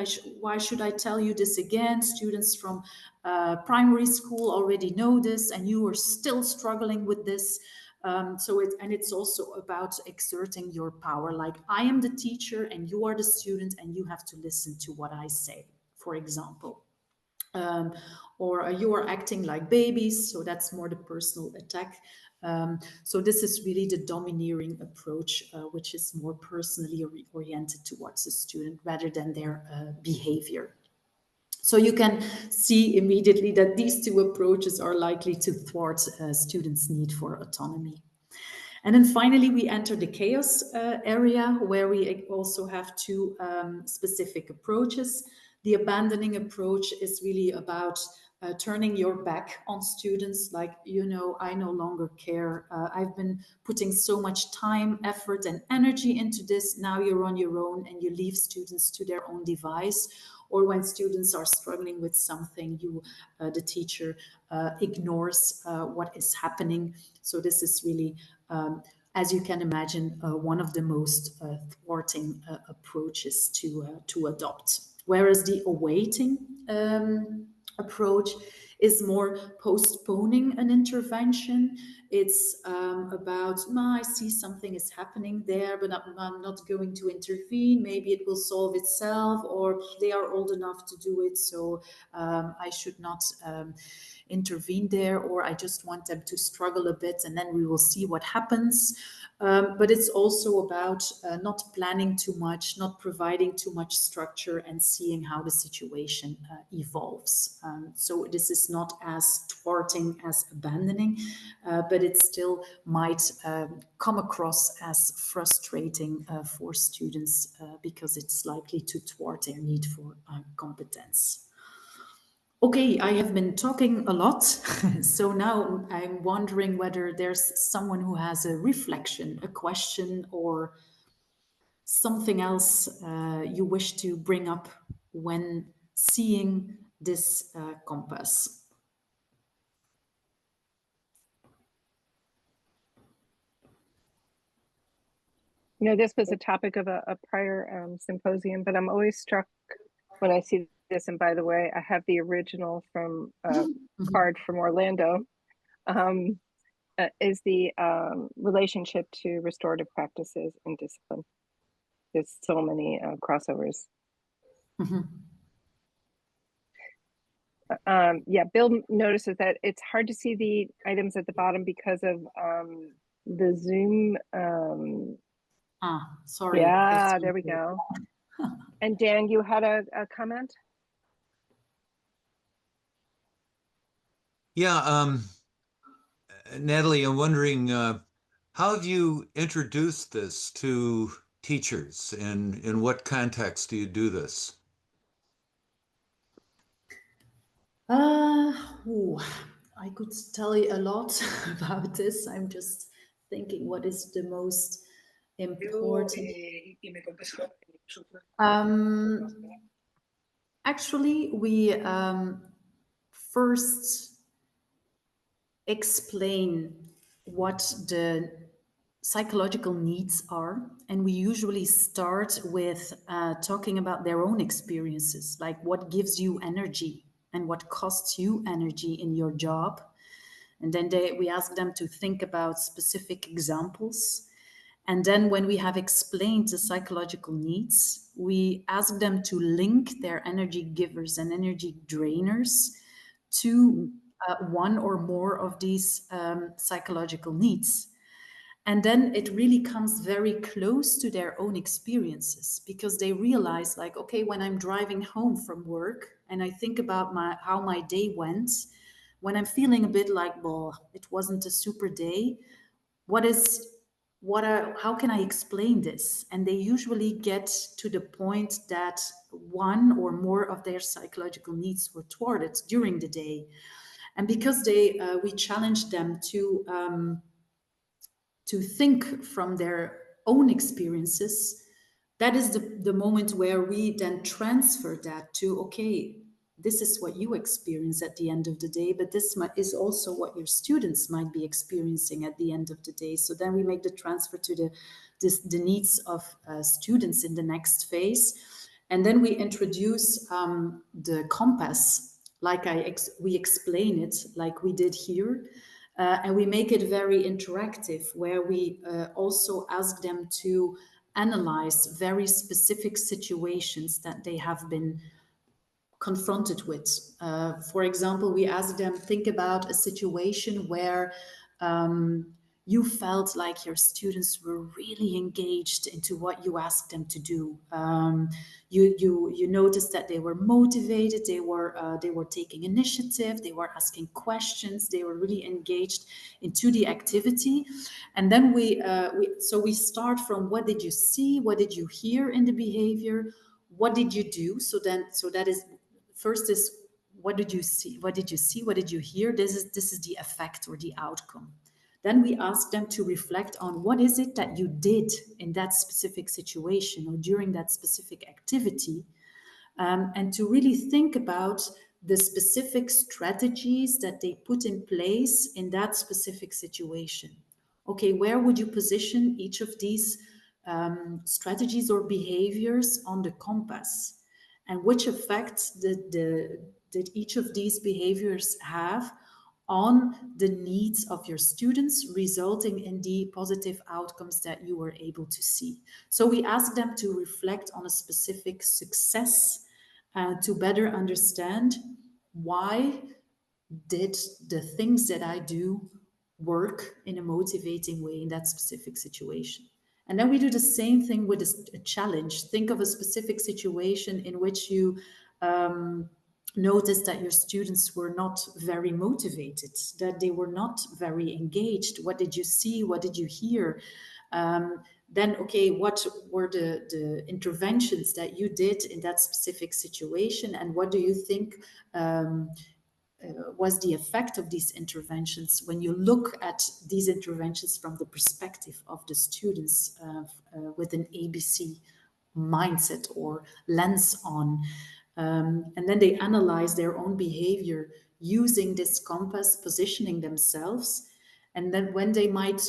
why should I tell you this again? Students from primary school already know this and you are still struggling with this. So it's also about exerting your power, like I am the teacher and you are the student and you have to listen to what I say, for example. Or you are acting like babies, so that's more the personal attack. So this is really the domineering approach, which is more personally oriented towards the student rather than their behavior. So you can see immediately that these two approaches are likely to thwart students' need for autonomy. And then finally, we enter the chaos area, where we also have two specific approaches. The abandoning approach is really about turning your back on students, like, you know, I no longer care. I've been putting so much time, effort, and energy into this. Now you're on your own, and you leave students to their own device. Or when students are struggling with something, the teacher ignores what is happening. So this is really, as you can imagine, one of the most thwarting approaches to adopt. Whereas the awaiting approach is more postponing an intervention. It's about, I see something is happening there, but I'm not going to intervene. Maybe it will solve itself, or they are old enough to do it, so I should not intervene there, or I just want them to struggle a bit and then we will see what happens. But it's also about not planning too much, not providing too much structure, and seeing how the situation evolves. So this is not as thwarting as abandoning, but it still might come across as frustrating for students because it's likely to thwart their need for competence. Okay, I have been talking a lot, so now I'm wondering whether there's someone who has a reflection, a question, or something else you wish to bring up when seeing this compass. You know, this was a topic of a prior symposium, but I'm always struck when I see this. And by the way, I have the original from card from Orlando. Is the relationship to restorative practices and discipline. There's so many crossovers. Yeah, Bill notices that it's hard to see the items at the bottom because of the Zoom. Sorry. Yeah, there we go. And Dan, you had a comment? Yeah, Nathalie, I'm wondering, how have you introduced this to teachers, and in what context do you do this? I could tell you a lot about this. I'm just thinking what is the most important. Actually, we first explain what the psychological needs are, and we usually start with talking about their own experiences, like what gives you energy and what costs you energy in your job. And then we ask them to think about specific examples. And then when we have explained the psychological needs, we ask them to link their energy givers and energy drainers to one or more of these psychological needs. And then it really comes very close to their own experiences, because they realize, like, okay, when I'm driving home from work and I think about how my day went, when I'm feeling a bit like, well, it wasn't a super day, how can I explain this? And they usually get to the point that one or more of their psychological needs were thwarted during the day. And because we challenge them to think from their own experiences, that is the moment where we then transfer that to, okay, this is what you experience at the end of the day, but this is also what your students might be experiencing at the end of the day. So then we make the transfer to the needs of students in the next phase. And then we introduce the compass, like we explain it, like we did here. And we make it very interactive, where we also ask them to analyze very specific situations that they have been confronted with. For example, we ask them, think about a situation where you felt like your students were really engaged into what you asked them to do. You noticed that they were motivated, they were taking initiative, they were asking questions, they were really engaged into the activity. And then we start from, what did you see, what did you hear in the behavior, what did you do? So that is first is, what did you see? What did you see? What did you hear? This is the effect or the outcome. Then we ask them to reflect on what is it that you did in that specific situation or during that specific activity, and to really think about the specific strategies that they put in place in that specific situation. Okay, where would you position each of these strategies or behaviors on the compass? And which effects did each of these behaviors have on the needs of your students, resulting in the positive outcomes that you were able to see? So we ask them to reflect on a specific success to better understand why did the things that I do work in a motivating way in that specific situation. And then we do the same thing with a challenge. Think of a specific situation in which you noticed that your students were not very motivated, that they were not very engaged. What did you see? What did you hear? Then, okay, what were the interventions that you did in that specific situation? And what do you think was the effect of these interventions when you look at these interventions from the perspective of the students with an ABC mindset or lens on? And then they analyze their own behavior using this compass, positioning themselves. And then when they might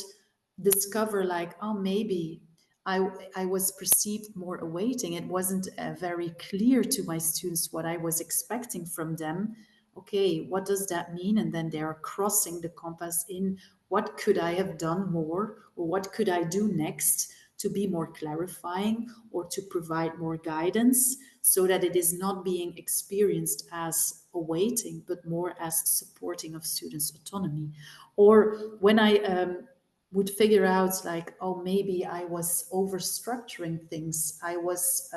discover like, oh, maybe I was perceived more awaiting, it wasn't very clear to my students what I was expecting from them. Okay, what does that mean? And then they are crossing the compass in what could I have done more, or what could I do next to be more clarifying or to provide more guidance, so that it is not being experienced as awaiting, but more as supporting of students' autonomy. Or when I would figure out like, oh, maybe I was over structuring things, I was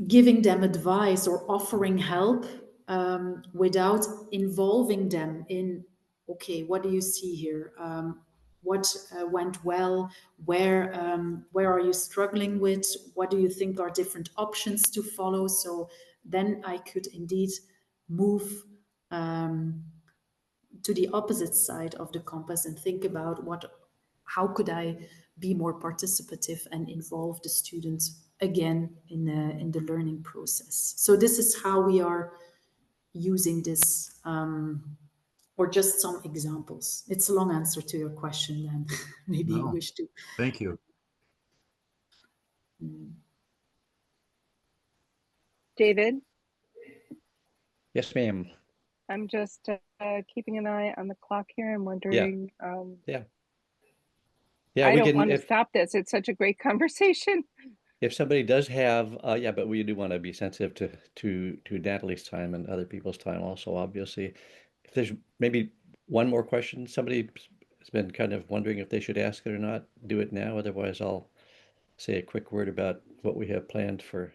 giving them advice or offering help without involving them in, okay, what do you see here? What went well? Where are you struggling with? What do you think are different options to follow? So then I could indeed move to the opposite side of the compass and think about how could I be more participative and involve the students again in the learning process. So this is how we are using this, or just some examples. It's a long answer to your question, then maybe you wish to. Thank you. David? Yes, ma'am. I'm just keeping an eye on the clock here. I'm wondering. Yeah, I we don't can, want to stop this. It's such a great conversation. if somebody does have, yeah, but we do want to be sensitive to Natalie's time and other people's time also, obviously. If there's maybe one more question, somebody has been kind of wondering if they should ask it or not, do it now. Otherwise, I'll say a quick word about what we have planned for